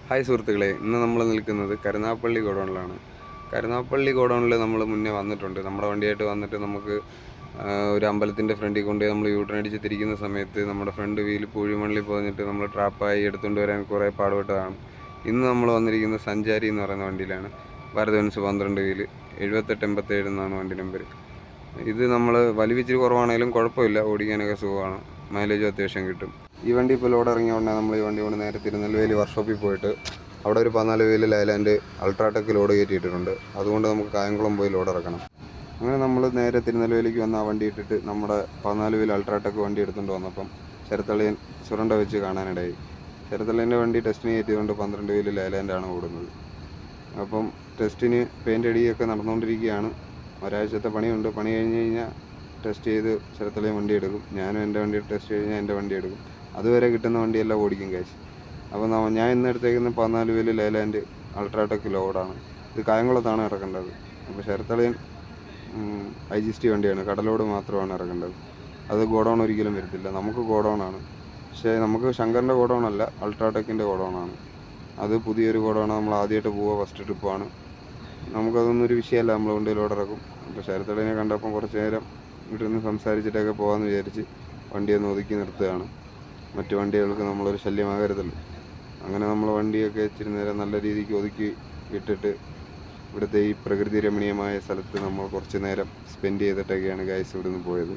Hi സുഹൃത്തുക്കളെ, ഇന്ന് നമ്മൾ നിൽക്കുന്നത് കരുനാഗപ്പള്ളി ഗോഡൗണിലാണ്. കരുനാഗപ്പള്ളി ഗോഡൗണിൽ നമ്മൾ മുന്നേ വന്നിട്ടുണ്ട്. നമ്മുടെ വണ്ടിയായിട്ട് വന്നിട്ട് നമുക്ക് ഒരു അമ്പലത്തിൻ്റെ ഫ്രണ്ടിൽ കൊണ്ട് നമ്മൾ യൂട്ടേൺ അടിച്ച് തിരിക്കുന്ന സമയത്ത് നമ്മുടെ ഫ്രണ്ട് വീല് പൂഴിമണ്ണിൽ പോന്നിട്ട് നമ്മൾ ട്രാപ്പായി എടുത്തുകൊണ്ട് വരാൻ കുറേ പാടുപെട്ടതാണ്. ഇന്ന് നമ്മൾ വന്നിരിക്കുന്നത് സഞ്ചാരി എന്ന് പറയുന്ന വണ്ടിയിലാണ്. ഭാരത് ബെൻസ് 12 വീല് 7887 എന്നാണ് വണ്ടി നമ്പർ. ഇത് നമ്മൾ വലിവിച്ചിരി കുറവാണെങ്കിലും കുഴപ്പമില്ല, ഓടിക്കാനൊക്കെ സുഖമാണ്, മൈലേജും അത്യാവശ്യം കിട്ടും. ഈ വണ്ടി ഇപ്പോൾ ലോഡ് ഇറങ്ങിയ ഉടനെ നമ്മൾ ഈ വണ്ടി കൊണ്ട് നേരെ തിരുനെൽവേലി വർക്ക്ഷോപ്പിൽ പോയിട്ട് അവിടെ ഒരു 14 വീല് ലൈലാൻഡ് അൾട്രാടെക് ലോഡ് കയറ്റിയിട്ടുണ്ട്. അതുകൊണ്ട് നമുക്ക് കായംകുളം പോയി ലോഡ് ഇറക്കണം. അങ്ങനെ നമ്മൾ നേരെ തിരുനെൽവേലിക്ക് വന്ന് ആ വണ്ടി ഇട്ടിട്ട് നമ്മുടെ 14 വീല് അൾട്രാടെക് വണ്ടി എടുത്തുകൊണ്ട് വന്നപ്പം ശരത്തളിയൻ ചുരണ്ട വെച്ച് കാണാനിടയായി. ശരത്തളിയൻ്റെ വണ്ടി ടെസ്റ്റിന് കയറ്റിയതുകൊണ്ട് 12 വീല് ലൈലാൻഡാണ് ഓടുന്നത്. അപ്പം ടെസ്റ്റിന് പെയിൻ്റ് അടിയൊക്കെ നടന്നുകൊണ്ടിരിക്കുകയാണ്. ഒരാഴ്ചത്തെ പണിയുണ്ട്. പണി കഴിഞ്ഞ് കഴിഞ്ഞാൽ ടെസ്റ്റ് ചെയ്ത് ശരത്തളിയൻ വണ്ടി എടുക്കും. ഞാനും എൻ്റെ വണ്ടി ടെസ്റ്റ് കഴിഞ്ഞാൽ എൻ്റെ വണ്ടി എടുക്കും. അതുവരെ കിട്ടുന്ന വണ്ടിയെല്ലാം ഓടിക്കും കാശ്. അപ്പോൾ ഞാൻ ഇന്ന് എടുത്തേക്കുന്ന 14 വീല് ലൈലാൻഡ് അൾട്രാടെക് ലോഡാണ്. ഇത് കായംകുളത്താണ് ഇറക്കേണ്ടത്. അപ്പോൾ ശരത്തളിയൻ IGST വണ്ടിയാണ്, കടലോട് മാത്രമാണ് ഇറക്കേണ്ടത്. അത് ഗോഡൗൺ ഒരിക്കലും വരത്തില്ല. നമുക്ക് ഗോഡൗണാണ്, പക്ഷേ നമുക്ക് ശങ്കറിൻ്റെ ഗോഡൗണല്ല, അൾട്രാടെക്കിൻ്റെ ഗോഡൗണാണ്. അത് പുതിയൊരു ഗോഡൗണാണ്. നമ്മൾ ആദ്യമായിട്ട് പോവുക, ഫസ്റ്റ് ട്രിപ്പാണ്. നമുക്കതൊന്നും ഒരു വിഷയമല്ല, നമ്മൾ കൊണ്ട് ലോഡ് ഇറക്കും. അപ്പോൾ ശരത്തളിയനെ കണ്ടപ്പം കുറച്ച് നേരം ഇവിടെ നിന്ന് സംസാരിച്ചിട്ടൊക്കെ പോകാമെന്ന് വിചാരിച്ച് വണ്ടിയൊന്ന് ഒതുക്കി നിർത്തുകയാണ്. മറ്റു വണ്ടികൾക്ക് നമ്മളൊരു ശല്യമാകരുതല്ലോ. അങ്ങനെ നമ്മൾ വണ്ടിയൊക്കെ ഇച്ചിരി നേരം നല്ല രീതിക്ക് ഒതുക്കി ഇട്ടിട്ട് ഇവിടുത്തെ ഈ പ്രകൃതി രമണീയമായ സ്ഥലത്ത് നമ്മൾ കുറച്ച് നേരം സ്പെൻഡ് ചെയ്തിട്ടൊക്കെയാണ് ഗൈസ് ഇവിടുന്ന് പോയത്.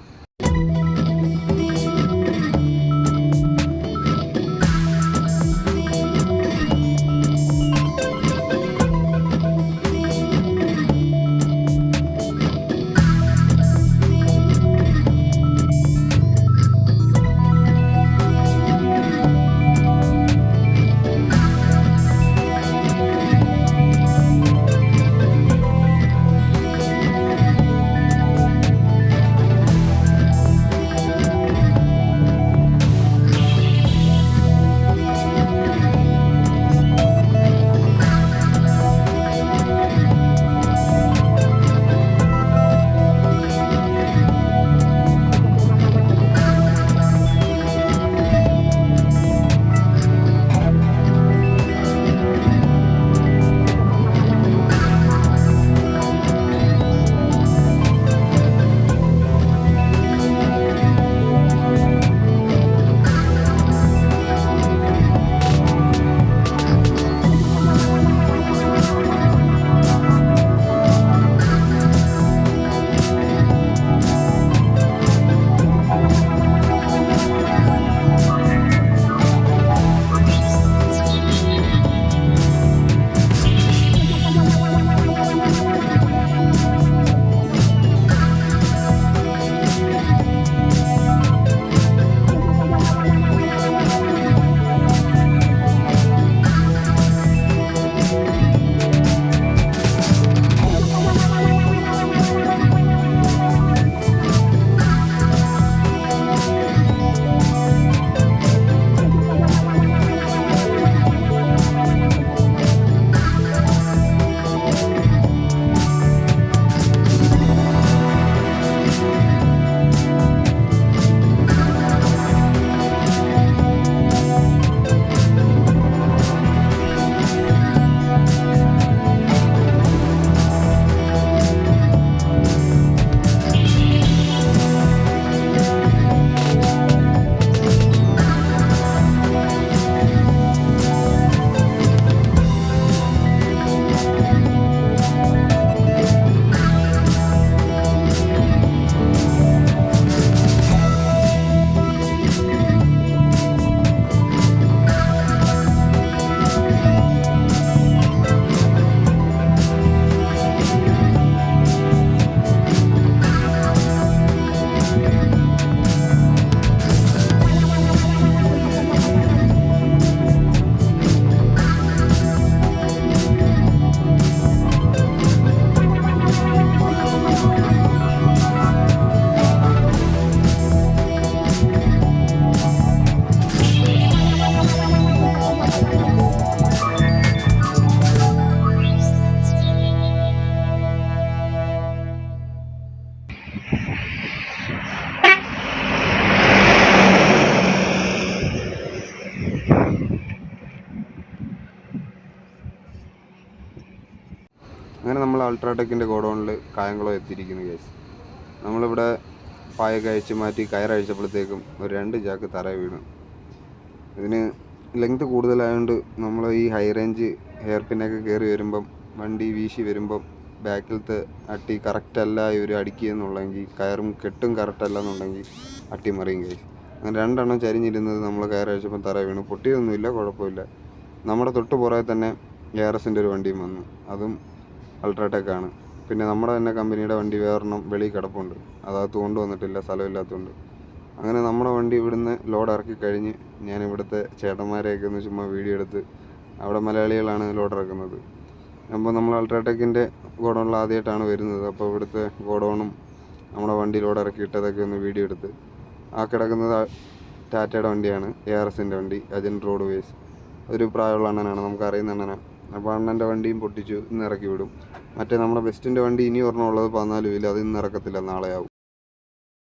അങ്ങനെ നമ്മൾ അൾട്രാടെക്കിൻ്റെ ഗോഡൗണിൽ കായംകുളം എത്തിയിരിക്കുന്നു കേസ്. നമ്മളിവിടെ പായൊക്കെ അഴിച്ച് മാറ്റി കയറഴിച്ചപ്പോഴത്തേക്കും ഒരു 2 ചാക്ക് തറ വീണു. ഇതിന് ലെങ്ത് കൂടുതലായതുകൊണ്ട് നമ്മൾ ഈ ഹൈ റേഞ്ച് ഹെയർ പിന്നൊക്കെ കയറി വരുമ്പം വണ്ടി വീശി വരുമ്പം ബാക്കിലത്തെ അട്ടി കറക്റ്റല്ല ഇവർ അടിക്കുകയെന്നുള്ളെങ്കിൽ കയറും കെട്ടും കറക്റ്റല്ല എന്നുണ്ടെങ്കിൽ അട്ടി മറിയും കേസ്. അങ്ങനെ 2 എണ്ണം ചരിഞ്ഞിരുന്നത് നമ്മൾ കയറഴിച്ചപ്പം തറ വീണു. പൊട്ടിയൊന്നുമില്ല, കുഴപ്പമില്ല. നമ്മുടെ തൊട്ട് പുറകെ തന്നെ ARSൻ്റെ ഒരു വണ്ടിയും വന്നു, അതും അൾട്രാടെക്കാണ്. പിന്നെ നമ്മുടെ തന്നെ കമ്പനിയുടെ വണ്ടി വേറൊരെണ്ണം വെളിയിൽ കിടപ്പുണ്ട്, അതകത്ത് കൊണ്ടുവന്നിട്ടില്ല, സ്ഥലമില്ലാത്തതുകൊണ്ട്. അങ്ങനെ നമ്മുടെ വണ്ടി ഇവിടുന്ന് ലോഡ് ഇറക്കി കഴിഞ്ഞ് ഞാൻ ഇവിടുത്തെ ചേട്ടന്മാരെയൊക്കെ ഒന്ന് ചുമ്മാ വീഡിയോ എടുത്ത്, അവിടെ മലയാളികളാണ് ലോഡ് ഇറക്കുന്നത്. അപ്പോൾ നമ്മൾ അൾട്രാടെക്കിൻ്റെ ഗോഡൗണിൽ ആദ്യമായിട്ടാണ് വരുന്നത്. അപ്പോൾ ഇവിടുത്തെ ഗോഡൗണും നമ്മുടെ വണ്ടി ലോഡ് ഇറക്കിയിട്ടതൊക്കെ ഒന്ന് വീഡിയോ എടുത്ത്. ആ കിടക്കുന്നത് ടാറ്റയുടെ വണ്ടിയാണ്, ARSൻ്റെ വണ്ടി, അജന്റ് റോഡ് വേസ്. ഒരു പ്രായമുള്ള അണ്ണനാണ്, നമുക്ക് അറിയുന്ന അണ്ണനാണ്. അപ്പോൾ അണ്ണൻ്റെ വണ്ടിയും പൊട്ടിച്ചു, ഇന്ന് ഇറക്കി വിടും. മറ്റേ നമ്മുടെ ബെസ്റ്റിൻ്റെ വണ്ടി ഇനി ഒരെണ്ണം ഉള്ളത് 14 വീല്, അത് ഇന്ന് ഇറക്കത്തില്ല, നാളെ ആവും.